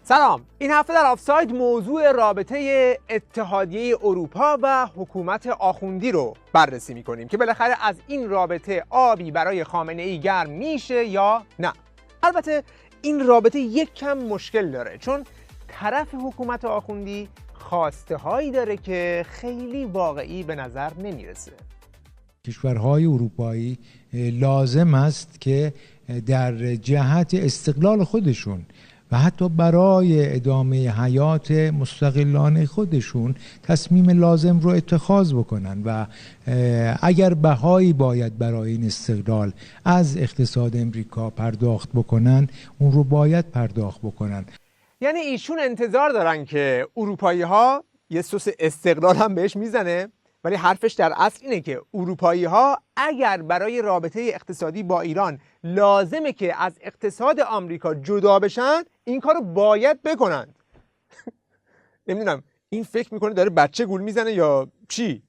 سلام، این هفته در آفساید موضوع رابطه اتحادیه اروپا و حکومت آخوندی رو بررسی می‌کنیم که بالاخره از این رابطه آبی برای خامنه‌ای گرم میشه یا نه. البته این رابطه یک کم مشکل داره، چون طرف حکومت آخوندی خواسته هایی داره که خیلی واقعی به نظر نمیرسه. کشورهای اروپایی لازم است که در جهت استقلال خودشون و حتی برای ادامه حیات مستقلانه خودشون تصمیم لازم رو اتخاذ بکنن و اگر بهایی باید برای این استقلال از اقتصاد امریکا پرداخت بکنن، اون رو باید پرداخت بکنن. یعنی ایشون انتظار دارن که اروپایی ها یه سوس استقلال هم بهش میزنه، ولی حرفش در اصل اینه که اروپایی ها اگر برای رابطه اقتصادی با ایران لازمه که از اقتصاد آمریکا جدا بشن، این کارو باید بکنند. نمیدونم این فکر میکنه داره بچه گول میزنه یا چی؟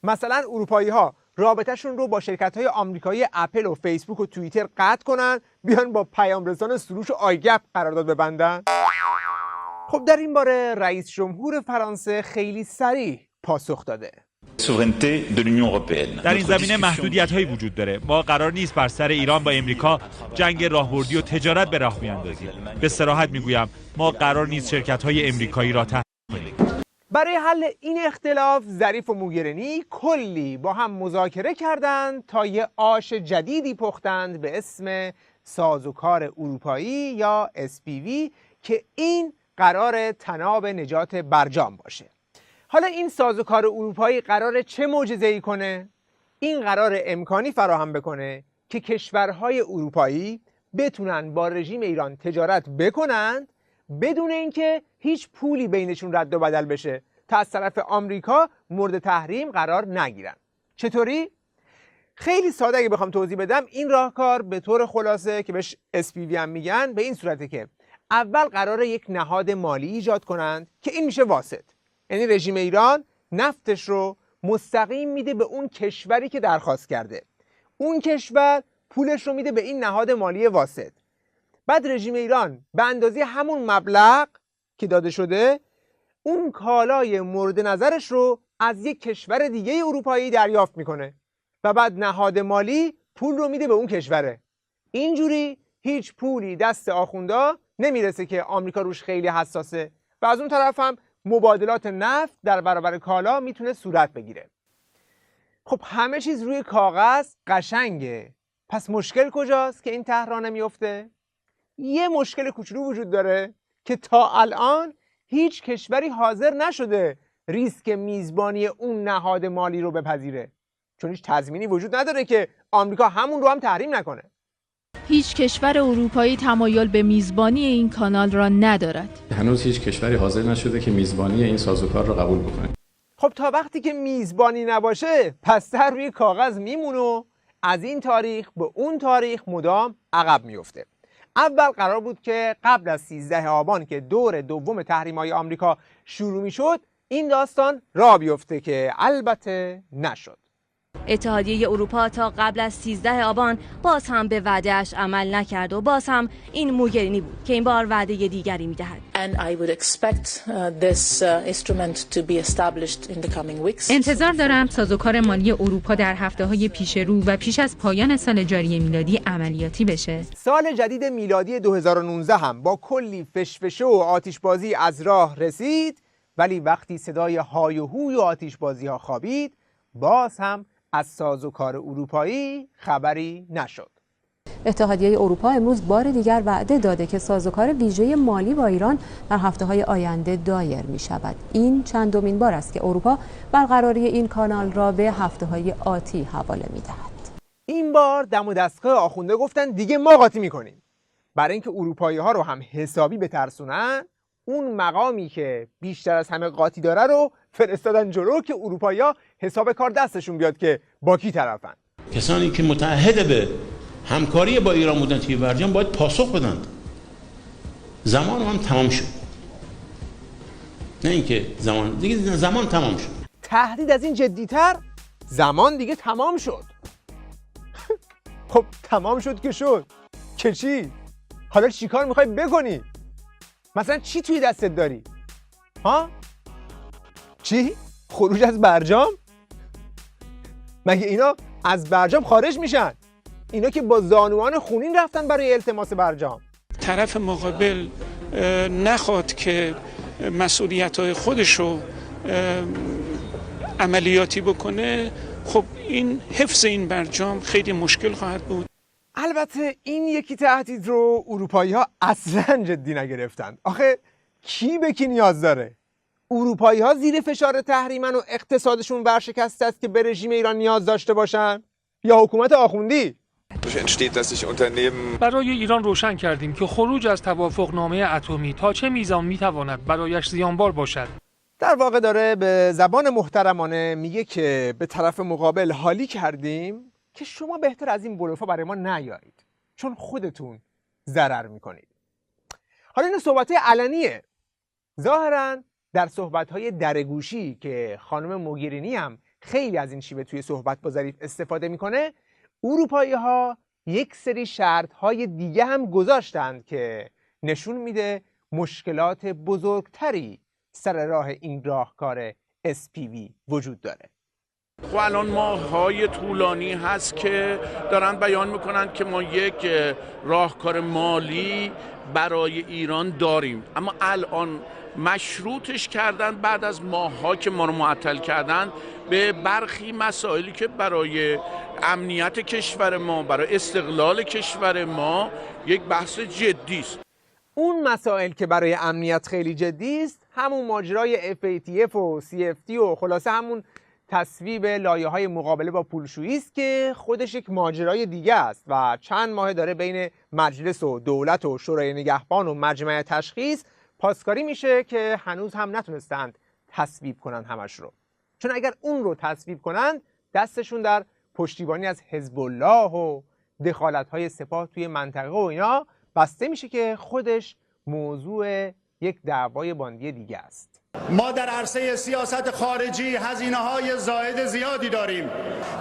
مثلا اروپایی ها رابطهشون رو با شرکت های آمریکایی اپل و فیسبوک و توییتر قطع کنن، بیان با پیام رسان سروش و آیگپ قرارداد ببندن. خب در این باره رئیس جمهور فرانسه خیلی صریح پاسخ داده. در این زمینه محدودیت‌هایی وجود داره. ما قرار نیست بر سر ایران با امریکا جنگ راهبردی و تجارت به راه بیاندازیم. به صراحت میگویم ما قرار نیست شرکت‌های امریکایی را تحریم کنیم. برای حل این اختلاف ظریف و موگرینی کلی با هم مذاکره کردند تا یه آش جدیدی پختند به اسم سازوکار اروپایی یا SPV که این قرار طناب نجات برجام باشه. حالا این سازوکار اروپایی قراره چه معجزه‌ای کنه؟ این قرار امکانی فراهم بکنه که کشورهای اروپایی بتونن با رژیم ایران تجارت بکنند بدون اینکه هیچ پولی بینشون رد و بدل بشه تا از طرف آمریکا مورد تحریم قرار نگیرن. چطوری؟ خیلی ساده اگه بخوام توضیح بدم، این راهکار به طور خلاصه که بهش SPV هم میگن به این صورته که اول قراره یک نهاد مالی ایجاد کنند که این میشه واسط. یعنی رژیم ایران نفتش رو مستقیم میده به اون کشوری که درخواست کرده، اون کشور پولش رو میده به این نهاد مالی واسط. بعد رژیم ایران به اندازه همون مبلغ که داده شده اون کالای مورد نظرش رو از یک کشور دیگه اروپایی دریافت میکنه و بعد نهاد مالی پول رو میده به اون کشوره. اینجوری هیچ پولی دست آخوندا نمیرسه که آمریکا روش خیلی حساسه و از اون طرف هم مبادلات نفت در برابر کالا میتونه صورت بگیره. خب همه چیز روی کاغذ قشنگه، پس مشکل کجاست که این طرح راه نمیفته؟ یه مشکل کوچولو وجود داره که تا الان هیچ کشوری حاضر نشده ریسک میزبانی اون نهاد مالی رو بپذیره، چون هیچ تضمینی وجود نداره که آمریکا همون رو هم تحریم نکنه. هیچ کشور اروپایی تمایل به میزبانی این کانال را ندارد. هنوز هیچ کشوری حاضر نشده که میزبانی این سازوکار را قبول بکنه. خب تا وقتی که میزبانی نباشه پس در روی کاغذ میمونه و از این تاریخ به اون تاریخ مدام عقب میفته. اول قرار بود که قبل از 13 آبان که دور دوم تحریم‌های آمریکا شروع میشد این داستان راه بیفته که البته نشد. اتحادیه اروپا تا قبل از 13 آبان باز هم به وعده‌اش عمل نکرد و باز هم این موگرینی بود که این بار وعده دیگری می‌دهد. انتظار دارم سازوکار مالی اروپا در هفته‌های پیش رو و پیش از پایان سال جاری میلادی عملیاتی بشه. سال جدید میلادی 2019 هم با کلی فشفشه و آتشبازی از راه رسید، ولی وقتی صدای های و هوی و آتشبازی‌ها خوابید باز هم از سازوکار اروپایی خبری نشد. اتحادیه اروپا امروز بار دیگر وعده داده که سازوکار ویژه مالی با ایران در هفته‌های آینده دایر می شود. این چندمین بار است که اروپا برقراری این کانال را به هفته‌های آتی حواله می دهد. این بار دم و دستگاه آخونده گفتن دیگه ما قاطی می کنیم. برای اینکه اروپایی‌ها رو هم حسابی بترسونن، اون مقامی که بیشتر از همه قاطی داره رو فرستادن جلو که اروپایی‌ها حساب کار دستشون بیاد که با کی طرفن. کسانی که متعهد به همکاری با ایران بودن توی برجام باید پاسخ بدن. زمان هم تمام شد. نه اینکه زمان تمام شد. تهدید از این جدی‌تر، زمان دیگه تمام شد. خب تمام شد که شد. که چی؟ حالا چیکار می‌خوای بکنی؟ مثلا چی توی دستت داری؟ ها؟ چی؟ خروج از برجام؟ مگه اینا از برجام خارج میشن؟ اینا که با زانوان خونین رفتن برای التماس برجام. طرف مقابل نخواد که مسئولیت‌های خودشو عملیاتی بکنه، خب این حفظ این برجام خیلی مشکل خواهد بود. البته این یکی تهدید رو اروپایی‌ها اصلاً جدی نگرفتن. آخه کی به کی نیاز داره؟ اروپایی‌ها زیر فشار تحریمن و اقتصادشون ورشکسته است که به رژیم ایران نیاز داشته باشن؟ یا حکومت آخوندی؟ برای ایران روشن کردیم که خروج از توافقنامه اتمی تا چه میزان میتواند برایش زیانبار باشد. در واقع داره به زبان محترمانه میگه که به طرف مقابل حالی کردیم که شما بهتر از این بلوفا برای ما نیایید، چون خودتون ضرر میکنید. حالا این صحبت علنیه. ظاهراً در صحبت‌های درگوشی که خانم موگرینی هم خیلی از این شیوه توی صحبت با ظریف استفاده میکنه، اروپایی‌ها یک سری شرط‌های دیگه هم گذاشتند که نشون میده مشکلات بزرگتری سر راه این راهکار SPV وجود داره. خب الان ماه‌های طولانی هست که دارن بیان میکنن که ما یک راهکار مالی برای ایران داریم، اما الان مشروطش کردن بعد از ماه‌ها که ما رو معطل کردن به برخی مسائلی که برای امنیت کشور ما، برای استقلال کشور ما یک بحث جدی است. اون مسائل که برای امنیت خیلی جدی است همون ماجرای FATF و CFT و خلاصه همون تصویب لایه‌های مقابله با پولشویی است که خودش یک ماجرای دیگه است و چند ماه داره بین مجلس و دولت و شورای نگهبان و مجمع تشخیص پاسکاری میشه که هنوز هم نتونستند تصویب کنن همش رو. چون اگر اون رو تصویب کنن دستشون در پشتیبانی از حزب الله و دخالت‌های سپاه توی منطقه و اینا بسته میشه که خودش موضوع یک دعوای باندی دیگه است. ما در عرصه سیاست خارجی هزینه‌های زائد زیادی داریم.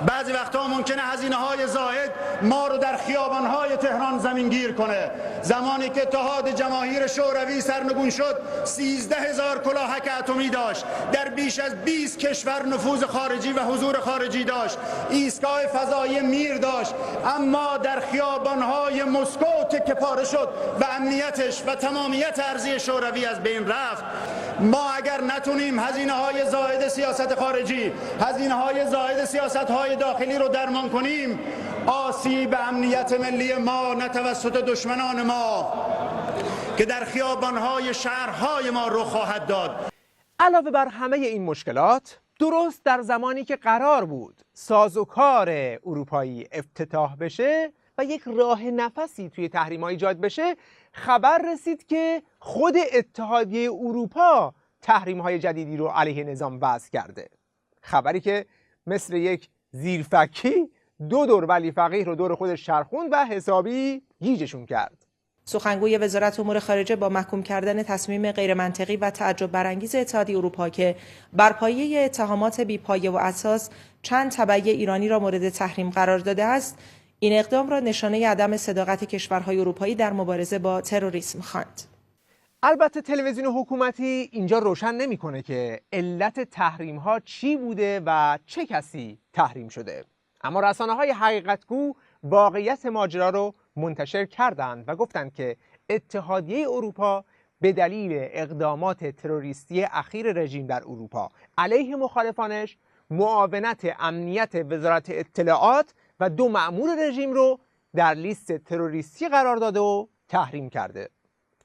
بعضی وقتا ممکنه هزینه‌های زائد ما رو در خیابان‌های تهران زمینگیر کنه. زمانی که اتحاد جماهیر شوروی سرنگون شد 13,000 کلاهک اتمی داشت، در بیش از 20 کشور نفوذ خارجی و حضور خارجی داشت، ایستگاه فضایی میر داشت، اما در خیابان‌های مسکو تکه پاره شد و امنیتش و تمامیت ارضی شوروی از بین رفت. ما اگر نتونیم هزینه‌های زائد سیاست خارجی، هزینه‌های زائد سیاست‌های داخلی رو درمان کنیم، آسیب امنیت ملی ما نه توسط دشمنان ما که در خیابان‌های شهرهای ما رخ خواهد داد. علاوه بر همه این مشکلات، درست در زمانی که قرار بود سازوکار اروپایی افتتاح بشه و یک راه نفسی توی تحریم‌ها ایجاد بشه، خبر رسید که خود اتحادیه اروپا تحریم‌های جدیدی رو علیه نظام وضع کرده. خبری که مثل یک زیرفکی دو دور ولی فقیه رو دور خودش چرخوند و حسابی گیجشون کرد. سخنگوی وزارت امور خارجه با محکوم کردن تصمیم غیرمنطقی و تعجب برانگیز اتحادیه اروپا که بر پایه اتهامات بی‌پایه و اساس چند تبعیه ایرانی را مورد تحریم قرار داده است، این اقدام را نشانه عدم صداقت کشورهای اروپایی در مبارزه با تروریسم خواند. البته تلویزیون حکومتی اینجا روشن نمی‌کنه که علت تحریم‌ها چی بوده و چه کسی تحریم شده، اما رسانه‌های حقیقتگو واقعیت ماجرا رو منتشر کردند و گفتند که اتحادیه اروپا به دلیل اقدامات تروریستی اخیر رژیم در اروپا علیه مخالفانش معاونت امنیت وزارت اطلاعات و دو مأمور رژیم رو در لیست تروریستی قرار داده و تحریم کرده.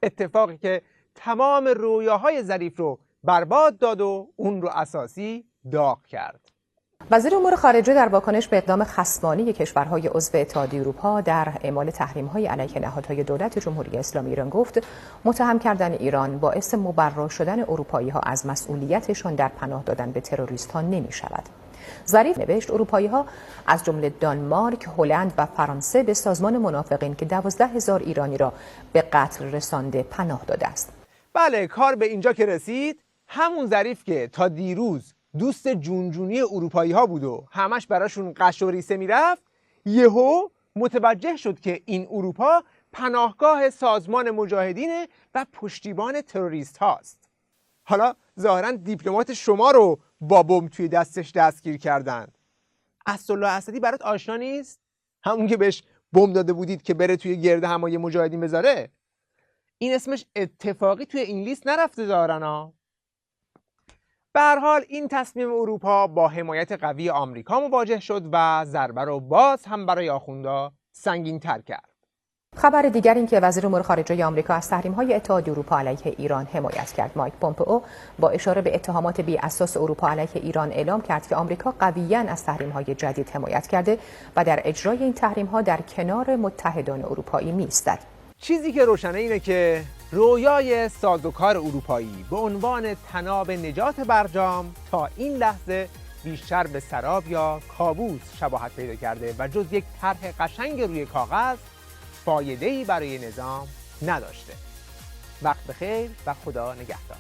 اتفاقی که تمام رویاهای ظریف رو برباد داد و اون رو اساسی داغ کرد. وزیر امور خارجه در واکنش به اقدام خصمانه کشورهای عضو اتحادیه اروپا در اعمال تحریم‌های علیه نهادهای دولت جمهوری اسلامی ایران گفت متهم کردن ایران باعث مبرا شدن اروپایی‌ها از مسئولیتشان در پناه دادن به تروریست‌ها نمی‌شود. ظریف نوشت اروپایی‌ها از جمله دانمارک، هلند و فرانسه به سازمان منافقین که 12,000 ایرانی را به قتل رسانده پناه داده است. بله، کار به اینجا که رسید، همون ظریف که تا دیروز دوست جونجونی اروپایی‌ها بود و همش براشون قش و ریسه میرفت، یهو متوجه شد که این اروپا پناهگاه سازمان مجاهدین و پشتیبان تروریست هاست. حالا ظاهراً دیپلمات شما رو با بمب توی دستش دستگیر کردن. اسدالله اسدی برات آشنا نیست؟ همون که بهش بمب داده بودید که بره توی گرد همایی مجاهدین بذاره؟ این اسمش اتفاقی توی این لیست نرفته ظاهراً. به هر حال این تصمیم اروپا با حمایت قوی آمریکا مواجه شد و ضربه رو باز هم برای آخوندا سنگین تر کرد. خبر دیگر این که وزیر امور خارجه آمریکا از تحریم‌های اتحادیه اروپا علیه ایران حمایت کرد. مایک پومپئو با اشاره به اتهامات بی اساس اروپا علیه ایران اعلام کرد که آمریکا قویاً از تحریم‌های جدید حمایت کرده و در اجرای این تحریم‌ها در کنار متحدان اروپایی می‌ایستد. چیزی که روشنه اینه که رویای سازوکار اروپایی به عنوان طناب نجات برجام تا این لحظه بیشتر به سراب یا کابوس شباهت پیدا کرده و جز یک طرح قشنگ روی کاغذ فایده‌ای برای نظام نداشته. وقت بخیر و خدا نگهدار.